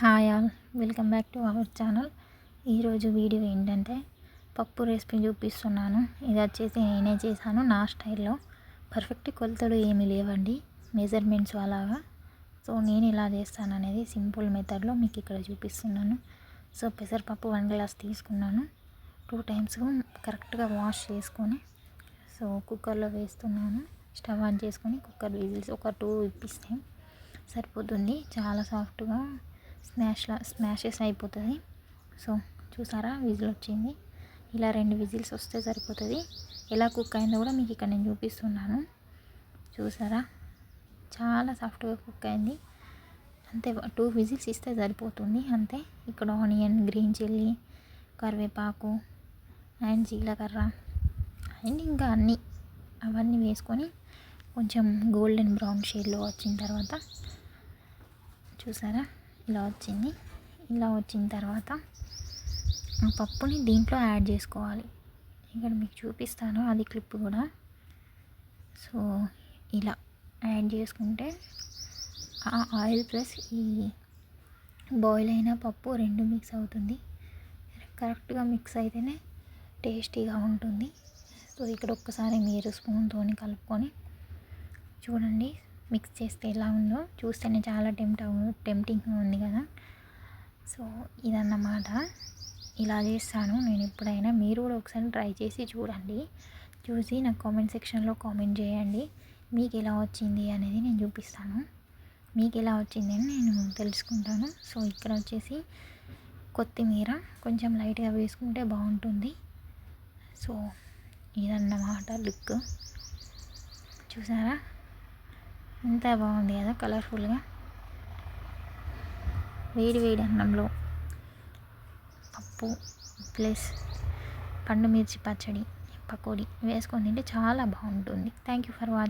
Hi all, welcome back to our channel. ఈరోజు video ఏంటంటే పప్పు రెసిపీ చూపిస్తున్నాను. ఇది వచ్చేసి నేనే చేశాను నా స్టైల్లో. పర్ఫెక్ట్ కొలతలు ఏమీ లేవండి, మెజర్మెంట్స్ అలాగా. సో నేను ఇలా చేస్తాను అనేది సింపుల్ మెథడ్లో మీకు ఇక్కడ చూపిస్తున్నాను. సో పెసరపప్పు 1 గ్లాస్ తీసుకున్నాను. 2 టైమ్స్ కరెక్ట్గా వాష్ చేసుకొని సో కుక్కర్లో వేస్తున్నాను. స్టవ్ ఆన్ చేసుకొని కుక్కర్ విజిల్స్ ఒక 2 ఇప్పిస్తే సరిపోతుంది. చాలా సాఫ్ట్గా స్మాషెస్ అయిపోతుంది. సో చూసారా, విజిల్ వచ్చింది. ఇలా 2 విజిల్స్ వస్తే సరిపోతుంది. ఎలా కుక్ అయిందో కూడా మీకు ఇక్కడ నేను చూపిస్తున్నాను. చూసారా, చాలా సాఫ్ట్గా కుక్ అయింది. అంతే, 2 విజిల్స్ ఇస్తే సరిపోతుంది అంతే. ఇక్కడ ఆనియన్, గ్రీన్ చిల్లీ, కరివేపాకు అండ్ జీలకర్ర అండ్ ఇంకా అవన్నీ వేసుకొని కొంచెం గోల్డెన్ బ్రౌన్ షేడ్లో వచ్చిన తర్వాత చూసారా ఇలా వచ్చింది. ఇలా వచ్చిన తర్వాత ఆ పప్పుని దీంట్లో యాడ్ చేసుకోవాలి. ఇక్కడ మీకు చూపిస్తాను అది క్లిప్ కూడా. సో ఇలా యాడ్ చేసుకుంటే ఆ ఆయిల్ ప్లస్ ఈ బాయిల్ అయిన పప్పు 2 మిక్స్ అవుతుంది. కరెక్ట్గా మిక్స్ అయితేనే టేస్టీగా ఉంటుంది. సో ఇక్కడ ఒక్కసారి మీరు స్పూన్తో కలుపుకొని చూడండి, మిక్స్ చేస్తే ఎలా ఉందో. చూస్తేనే చాలా టెంప్టింగ్గా ఉంది కదా. సో ఇదన్నమాట, ఇలా చేస్తాను నేను ఎప్పుడైనా. మీరు కూడా ఒకసారి ట్రై చేసి చూడండి. చూసి నాకు కామెంట్ సెక్షన్లో కామెంట్ చేయండి మీకు ఎలా వచ్చింది అనేది. నేను చూపిస్తాను మీకు ఎలా వచ్చింది అని నేను తెలుసుకుంటాను. సో ఇక్కడ వచ్చేసి కొత్తిమీర కొంచెం లైట్గా వేసుకుంటే బాగుంటుంది. సో ఇదన్నమాట లుక్. చూసారా ఎంత బాగుంది కదా, కలర్ఫుల్గా. వేడి వేడి అన్నంలో పప్పు ప్లస్ పండు మిర్చి పచ్చడి, పకోడీ వేసుకొని తింటే చాలా బాగుంటుంది. Thank you for watching.